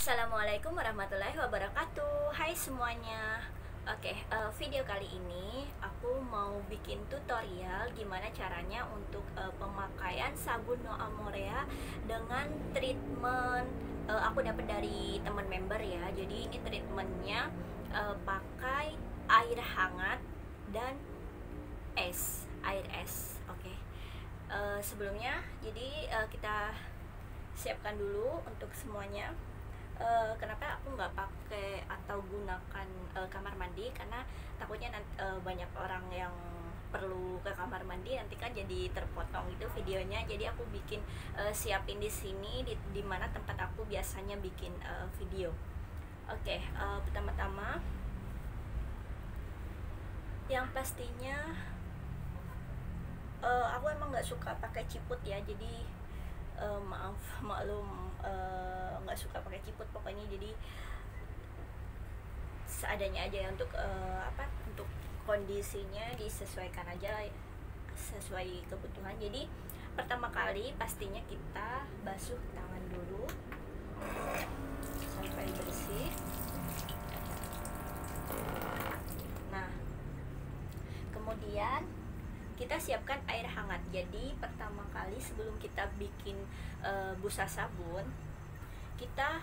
Assalamualaikum warahmatullahi wabarakatuh. Hai semuanya. Video kali ini aku mau bikin tutorial gimana caranya untuk pemakaian sabun Noa Morea dengan treatment aku dapat dari teman member ya. Jadi ini treatmentnya pakai air hangat dan air es. Sebelumnya jadi kita siapkan dulu untuk semuanya. Kenapa aku nggak pakai atau gunakan kamar mandi, karena takutnya banyak orang yang perlu ke kamar mandi, nanti kan jadi terpotong itu videonya. Jadi aku bikin siapin di sini di mana tempat aku biasanya bikin video. Pertama-tama yang pastinya aku emang nggak suka pakai ciput ya, jadi maklum nggak suka pakai ciput pokoknya. Jadi seadanya aja ya, untuk kondisinya disesuaikan aja sesuai kebutuhan. Jadi pertama kali pastinya kita basuh tangan dulu sampai bersih. Nah, kemudian kita siapkan air hangat. Jadi pertama kali sebelum kita bikin busa sabun, kita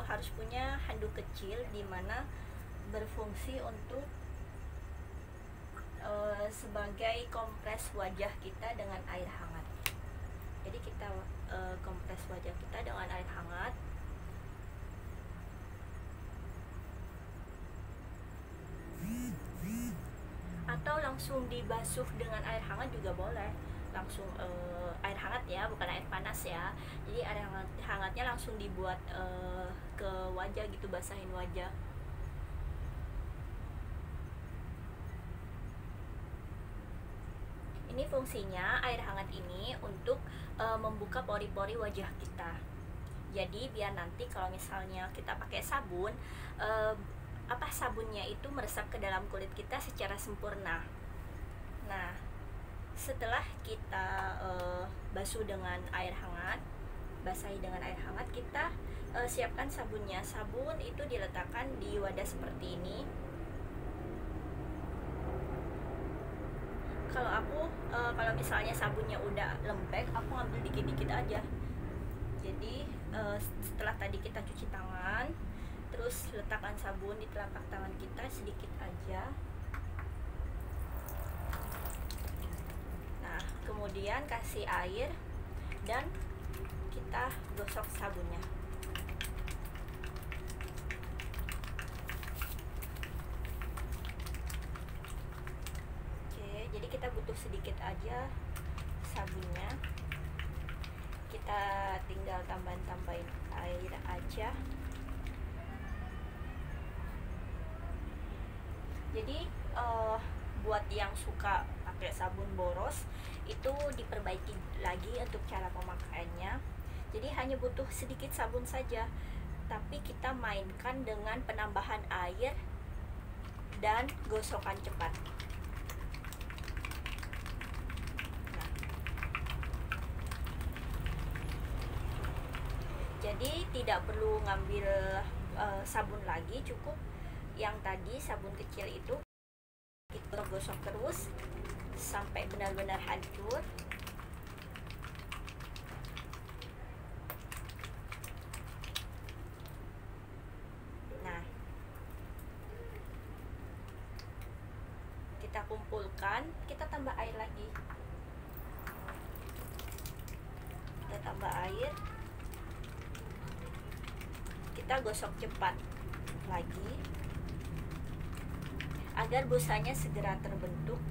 harus punya handuk kecil di mana berfungsi untuk sebagai kompres wajah kita dengan air hangat. Jadi kita kompres wajah kita dengan air hangat. Atau langsung dibasuh dengan air hangat juga boleh. Langsung air hangat ya, bukan air panas ya. Jadi air hangatnya langsung dibuat ke wajah gitu, basahin wajah. Ini fungsinya air hangat ini untuk membuka pori-pori wajah kita. Jadi biar nanti kalau misalnya kita pakai sabun, sabunnya itu meresap ke dalam kulit kita secara sempurna. Nah, setelah kita basuh dengan air hangat, basahi dengan air hangat, kita siapkan sabunnya. Sabun itu diletakkan di wadah seperti ini. Kalau misalnya sabunnya udah lembek, aku ambil dikit-dikit aja. Jadi setelah tadi kita cuci tangan, terus letakkan sabun di telapak tangan kita sedikit aja. Nah, kemudian kasih air dan kita gosok sabunnya. Oke, jadi kita butuh sedikit aja sabunnya. Kita tinggal tambahin air aja. Jadi buat yang suka pakai sabun boros, itu diperbaiki lagi untuk cara pemakaiannya. Jadi hanya butuh sedikit sabun saja, tapi kita mainkan dengan penambahan air dan gosokan cepat. Nah, jadi tidak perlu ngambil sabun lagi, cukup yang tadi sabun kecil itu kita gosok terus sampai benar-benar hancur. Nah, kita kumpulkan, kita tambah air lagi. Kita tambah air, kita gosok cepat lagi agar busanya segera terbentuk.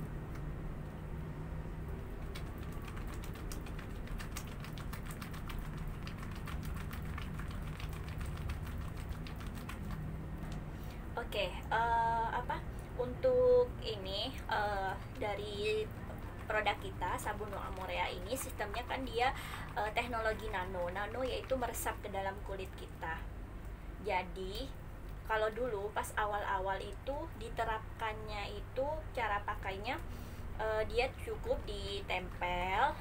Untuk ini dari produk kita sabun Noa Morea ini, sistemnya kan dia teknologi nano yaitu meresap ke dalam kulit kita. Jadi kalau dulu pas awal-awal itu diterapkannya itu cara pakainya dia cukup ditempel,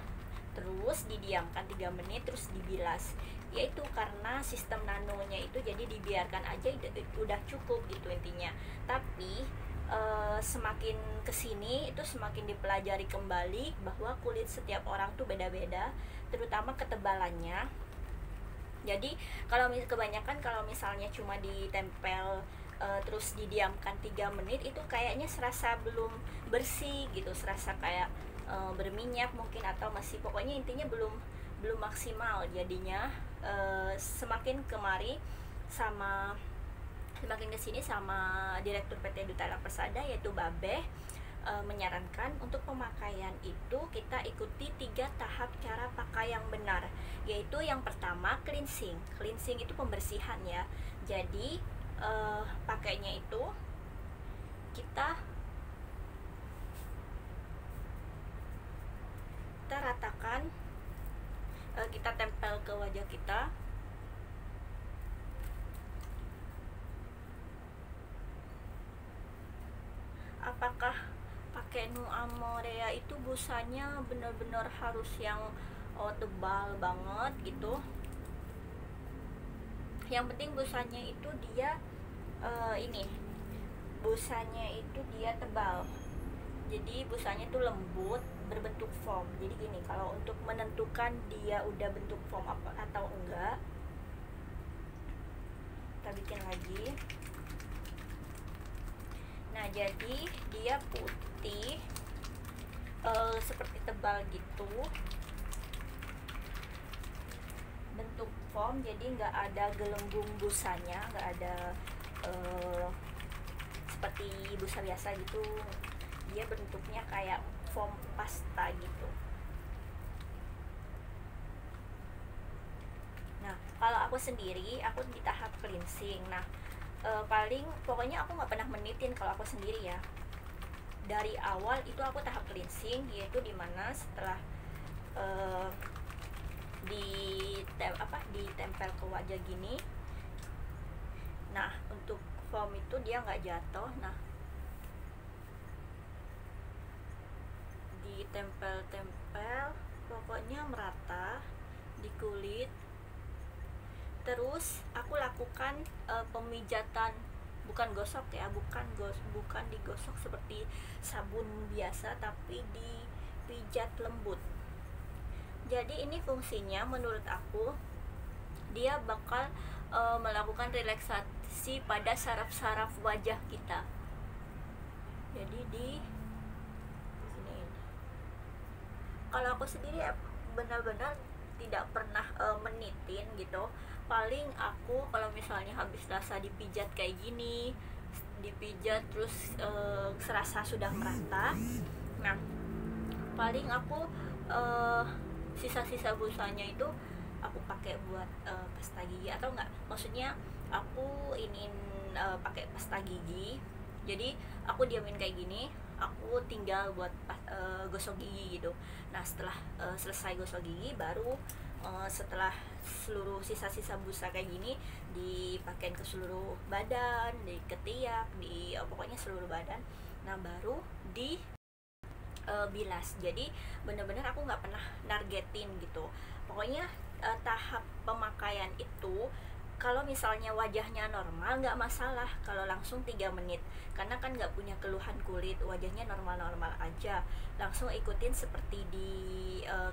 terus didiamkan 3 menit, terus dibilas. yaitu karena sistem nanonya itu jadi dibiarkan aja udah cukup gitu intinya. Tapi semakin kesini itu semakin dipelajari kembali bahwa kulit setiap orang tuh beda-beda, terutama ketebalannya. Jadi kalau kebanyakan kalau misalnya cuma ditempel terus didiamkan 3 menit itu kayaknya serasa belum bersih gitu, serasa kayak berminyak mungkin, atau masih, pokoknya intinya belum maksimal. Jadinya semakin kemari sama semakin kesini sama Direktur PT Duta Anak Persada yaitu Babe menyarankan untuk pemakaian itu kita ikuti 3 tahap cara pakai yang benar, yaitu yang pertama cleansing. Cleansing itu pembersihan ya. Jadi pakainya itu kita ratakan, kita tempel ke wajah kita. Apakah pakai Nu Amorea itu busanya benar-benar harus yang tebal banget gitu? Yang penting busanya itu dia ini busanya itu dia tebal, jadi busanya itu lembut berbentuk foam. Jadi gini, kalau untuk menentukan dia udah bentuk foam apa atau enggak, kita bikin lagi. Nah, jadi dia putih seperti tebal gitu, bentuk foam, jadi nggak ada gelembung busanya, nggak ada seperti busa biasa gitu. Dia bentuknya kayak foam pasta gitu. Nah, kalau aku sendiri, aku di tahap cleansing. Nah, paling pokoknya aku nggak pernah menitin kalau aku sendiri ya. Dari awal itu aku tahap cleansing, yaitu dimana setelah ditempel ke wajah gini. Nah, untuk foam itu dia nggak jatuh. Nah, ditempel-tempel pokoknya merata di kulit. Terus aku lakukan pemijatan, bukan gosok ya, bukan digosok seperti sabun biasa, tapi dipijat lembut. Jadi ini fungsinya menurut aku dia bakal melakukan relaksasi pada saraf-saraf wajah kita. Jadi di sini. Kalau aku sendiri ya benar-benar tidak pernah menitin gitu. Paling aku kalau misalnya habis rasa dipijat kayak gini, dipijat terus serasa sudah merata. Nah, paling aku sisa-sisa busanya itu aku pakai buat pasta gigi, atau enggak, maksudnya aku pakai pasta gigi. Jadi aku diamin kayak gini, aku tinggal buat gosok gigi gitu. Nah, setelah selesai gosok gigi, baru setelah seluruh sisa-sisa busa kayak gini dipakein ke seluruh badan, di ketiak, pokoknya seluruh badan. Nah, baru di bilas. Jadi bener-bener aku nggak pernah nargetin gitu. Pokoknya tahap pemakaian itu kalau misalnya wajahnya normal nggak masalah kalau langsung 3 menit, karena kan nggak punya keluhan kulit, wajahnya normal-normal aja, langsung ikutin seperti di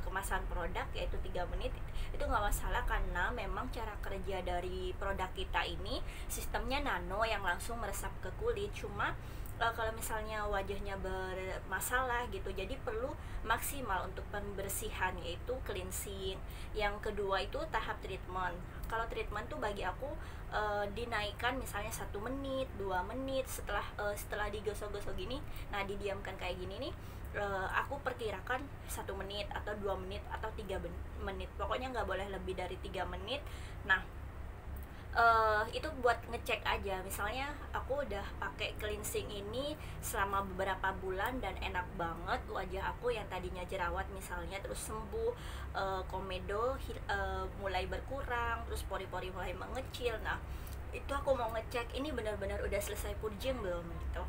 kemasan produk yaitu 3 menit itu nggak masalah, karena memang cara kerja dari produk kita ini sistemnya nano yang langsung meresap ke kulit. Cuma kalau misalnya wajahnya bermasalah gitu, jadi perlu maksimal untuk pembersihan yaitu cleansing. Yang kedua itu tahap treatment. Kalau treatment tuh bagi aku dinaikkan misalnya 1 menit, 2 menit setelah digosok-gosok gini. Nah, didiamkan kayak gini nih, aku perkirakan 1 menit atau 2 menit atau 3 menit, pokoknya nggak boleh lebih dari 3 menit. Nah, itu buat ngecek aja, misalnya aku udah pakai cleansing ini selama beberapa bulan dan enak banget, wajah aku yang tadinya jerawat misalnya terus sembuh, komedo mulai berkurang, terus pori-pori mulai mengecil. Nah, itu aku mau ngecek ini benar-benar udah selesai purging belum gitu.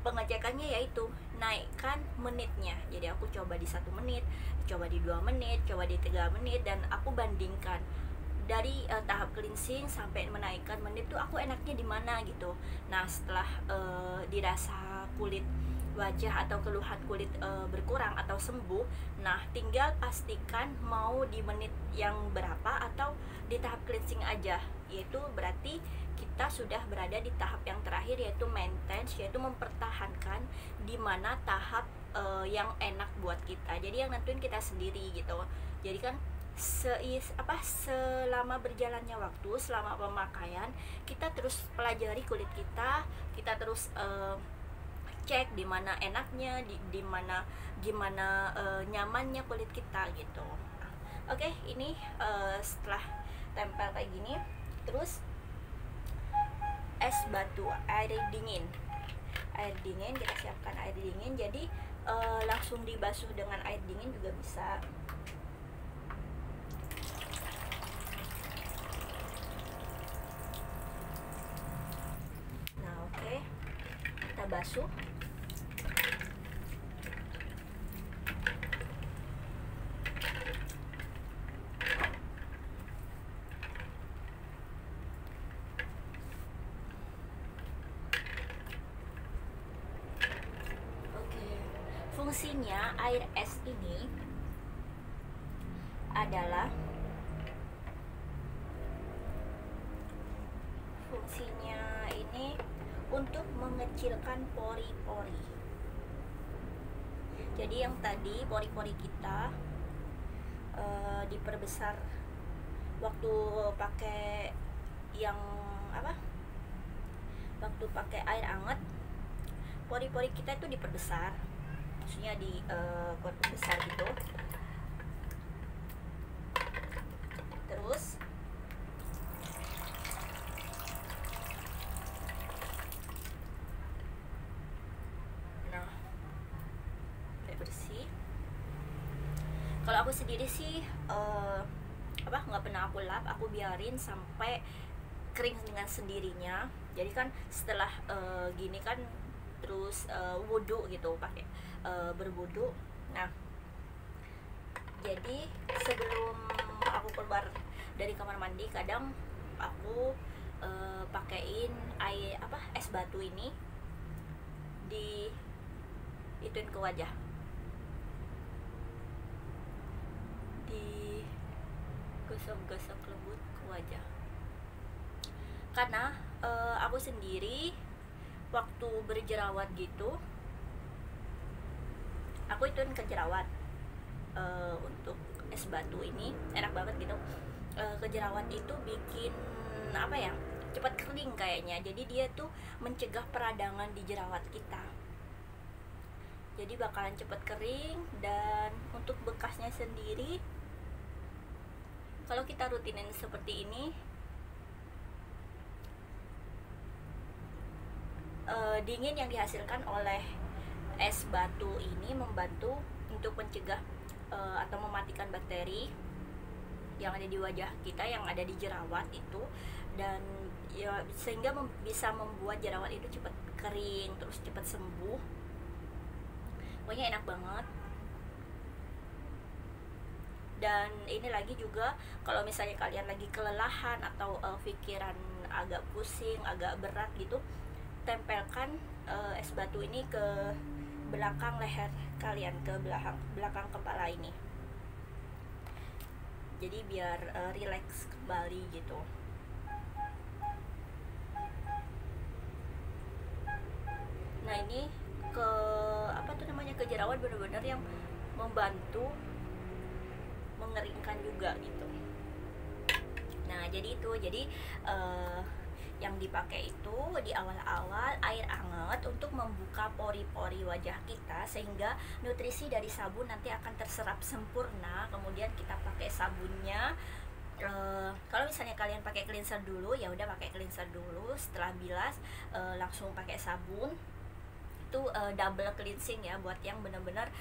Pengecekannya yaitu naikkan menitnya, jadi aku coba di 1 menit, coba di 2 menit, coba di 3 menit, dan aku bandingkan dari tahap cleansing sampai menaikkan menit tuh aku enaknya di mana gitu. Nah setelah dirasa kulit wajah atau keluhan kulit berkurang atau sembuh, nah tinggal pastikan mau di menit yang berapa atau di tahap cleansing aja, yaitu berarti kita sudah berada di tahap yang terakhir, yaitu maintenance, yaitu mempertahankan di mana tahap yang enak buat kita. Jadi yang nentuin kita sendiri gitu. Jadi kan selama berjalannya waktu, selama pemakaian, kita terus pelajari kulit kita terus cek di mana enaknya, di mana gimana nyamannya kulit kita gitu. Oke, ini setelah tempel kayak gini, terus es batu, air dingin kita siapkan air dingin. Jadi langsung dibasuh dengan air dingin juga bisa. Nah oke, kita basuh. Fungsinya air es ini adalah untuk mengecilkan pori-pori. Jadi yang tadi pori-pori kita diperbesar waktu pakai waktu pakai air hangat, pori-pori kita itu diperbesar, maksudnya diperbesar gitu. Terus nah udah bersih. Kalau aku sendiri sih nggak pernah aku lap, aku biarin sampai kering dengan sendirinya. Jadi kan setelah gini kan terus wudhu gitu, pakai berwudhu. Nah jadi sebelum aku keluar dari kamar mandi, kadang aku pakein air es batu ini ituin ke wajah, digosok-gosok lembut ke wajah. Karena aku sendiri waktu berjerawat gitu, aku ituin ke jerawat. Untuk es batu ini enak banget gitu. Ke jerawat itu bikin cepat kering kayaknya. Jadi dia tuh mencegah peradangan di jerawat kita, jadi bakalan cepat kering. Dan untuk bekasnya sendiri, kalau kita rutinin seperti ini, dingin yang dihasilkan oleh es batu ini membantu untuk mencegah atau mematikan bakteri yang ada di wajah kita, yang ada di jerawat itu, dan ya sehingga bisa membuat jerawat itu cepat kering, terus cepat sembuh. Pokoknya enak banget. Dan ini lagi juga, kalau misalnya kalian lagi kelelahan atau pikiran agak pusing, agak berat gitu, tempelkan es batu ini ke belakang leher kalian, ke belakang kepala ini. Jadi biar rileks kembali gitu. Nah ini ke jerawat benar-benar yang membantu mengeringkan juga gitu. Nah jadi yang dipakai itu di awal-awal air hangat untuk membuka pori-pori wajah kita, sehingga nutrisi dari sabun nanti akan terserap sempurna. Kemudian kita pakai sabunnya, kalau misalnya kalian pakai cleanser dulu, ya udah pakai cleanser dulu. Setelah bilas langsung pakai sabun. Itu double cleansing ya, buat yang benar-benar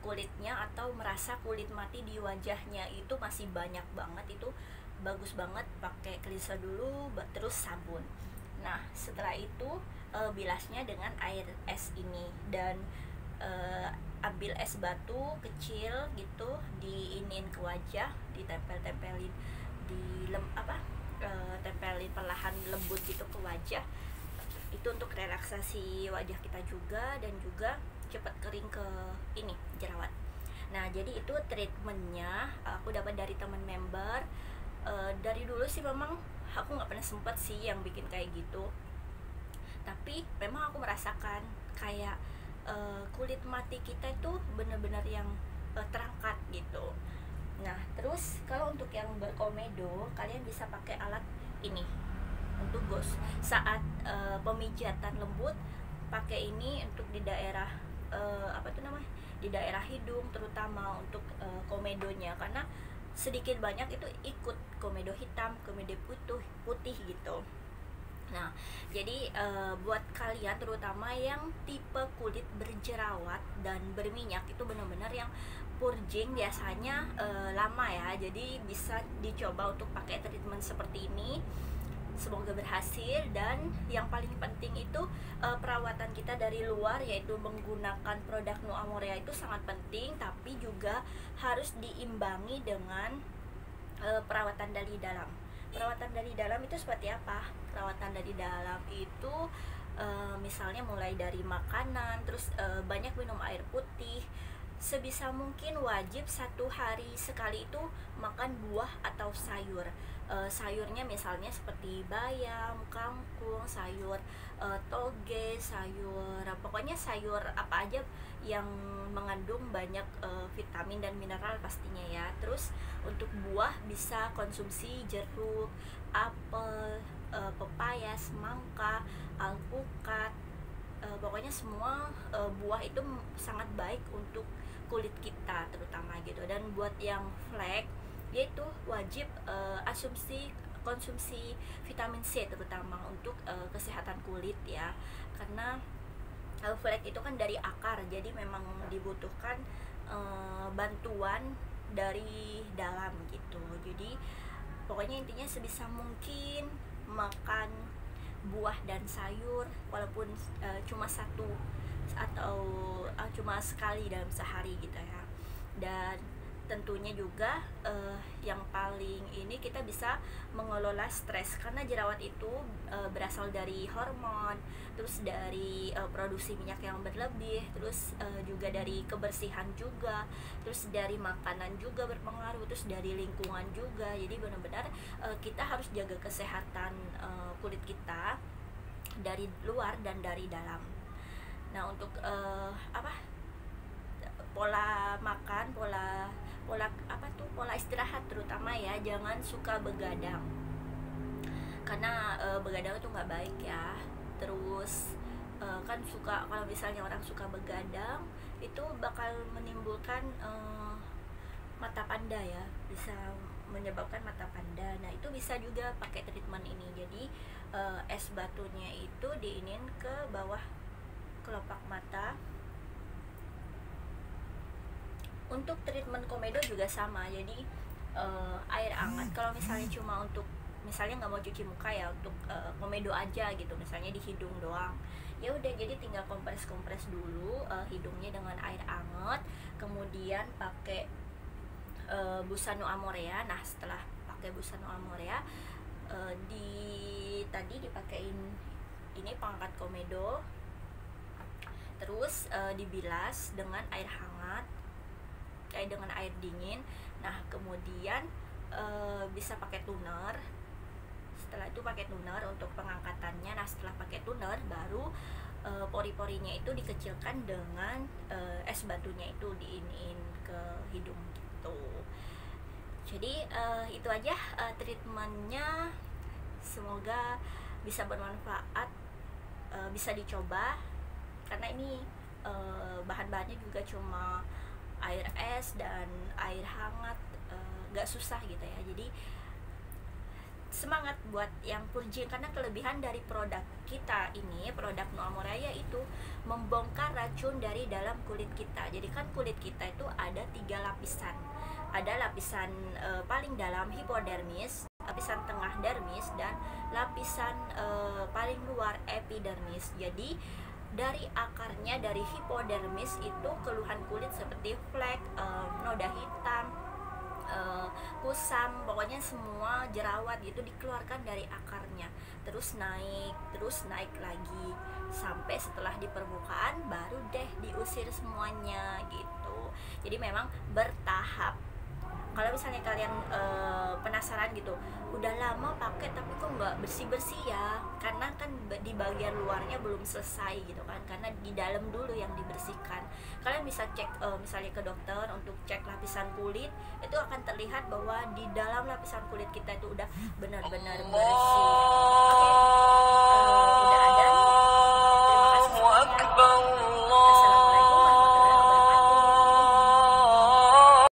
kulitnya atau merasa kulit mati di wajahnya itu masih banyak banget, itu bagus banget pakai cleanser dulu terus sabun. Nah setelah itu bilasnya dengan air es ini, dan ambil es batu kecil gitu, diinin ke wajah, ditempel-tempelin tempelin perlahan lembut gitu ke wajah. Itu untuk relaksasi wajah kita juga, dan juga cepat kering ke ini jerawat. Nah, jadi itu treatmentnya aku dapat dari teman member. Dari dulu sih memang aku nggak pernah sempet sih yang bikin kayak gitu, tapi memang aku merasakan kayak kulit mati kita itu benar-benar yang terangkat gitu. Nah, terus kalau untuk yang berkomedo, kalian bisa pakai alat ini untuk gos. Saat pemijatan lembut, pakai ini untuk di daerah di daerah hidung, terutama untuk komedonya, karena sedikit banyak itu ikut komedo hitam, komedo putih gitu. Nah, jadi buat kalian terutama yang tipe kulit berjerawat dan berminyak, itu benar-benar yang purging biasanya lama ya. Jadi bisa dicoba untuk pakai treatment seperti ini. Semoga berhasil. Dan yang paling penting itu perawatan kita dari luar, yaitu menggunakan produk No Amorea itu sangat penting, tapi juga harus diimbangi dengan perawatan dari dalam. Perawatan dari dalam itu seperti apa? Perawatan dari dalam itu misalnya mulai dari makanan, terus banyak minum air putih. Sebisa mungkin wajib 1 hari sekali itu makan buah atau sayur. Sayurnya misalnya seperti bayam, kangkung, sayur toge, sayur, pokoknya sayur apa aja yang mengandung banyak vitamin dan mineral pastinya ya. Terus untuk buah bisa konsumsi jeruk, apel, pepaya, semangka, alpukat. Pokoknya semua buah itu sangat baik untuk kulit kita terutama gitu. Dan buat yang flek, dia itu wajib konsumsi vitamin C terutama untuk kesehatan kulit ya, karena flek itu kan dari akar, jadi memang dibutuhkan bantuan dari dalam gitu. Jadi pokoknya intinya sebisa mungkin makan buah dan sayur, walaupun cuma satu atau cuma sekali dalam sehari gitu ya. Dan tentunya juga yang paling ini, kita bisa mengelola stres, karena jerawat itu berasal dari hormon, terus dari produksi minyak yang berlebih, terus juga dari kebersihan juga, terus dari makanan juga berpengaruh, terus dari lingkungan juga. Jadi benar-benar kita harus jaga kesehatan kulit kita dari luar dan dari dalam. Nah, untuk pola makan, pola istirahat terutama ya, jangan suka begadang, karena begadang itu nggak baik ya. Terus kan kalau misalnya orang suka begadang, itu bakal menimbulkan mata panda ya, bisa menyebabkan mata panda. Nah, itu bisa juga pakai treatment ini. Jadi es batunya itu diinin ke bawah kelopak mata. Untuk treatment komedo juga sama, jadi air hangat. Kalau misalnya cuma untuk misalnya nggak mau cuci muka ya, untuk komedo aja gitu, misalnya di hidung doang, ya udah, jadi tinggal kompres dulu hidungnya dengan air hangat, kemudian pakai busa No Amorea. Nah, setelah pakai busa No Amorea, tadi dipakein ini pengangkat komedo, terus dibilas dengan air hangat, kayak dengan air dingin. Nah, kemudian bisa pakai toner. Setelah itu pakai toner untuk pengangkatannya. Nah, setelah pakai toner, baru pori-porinya itu dikecilkan dengan es batunya itu diinin ke hidung gitu. Jadi itu aja treatmentnya. Semoga bisa bermanfaat, bisa dicoba, karena ini bahan-bahannya juga cuma air es dan air hangat, gak susah gitu ya. Jadi semangat buat yang purging, karena kelebihan dari produk kita ini, produk No Amorea, itu membongkar racun dari dalam kulit kita. Jadi kan kulit kita itu ada 3 lapisan. Ada lapisan paling dalam hipodermis, lapisan tengah dermis, dan lapisan paling luar epidermis. Jadi dari akarnya, dari hipodermis itu keluhan kulit seperti flek, noda hitam, eh, kusam, pokoknya semua jerawat gitu dikeluarkan dari akarnya, terus naik lagi sampai setelah di permukaan baru deh diusir semuanya gitu. Jadi memang bertahap. Kalau misalnya kalian penasaran gitu, udah lama pakai tapi kok nggak bersih bersih ya, karena kan di bagian luarnya belum selesai gitu kan, karena di dalam dulu yang dibersihkan. Kalian bisa cek misalnya ke dokter untuk cek lapisan kulit, itu akan terlihat bahwa di dalam lapisan kulit kita itu udah benar-benar bersih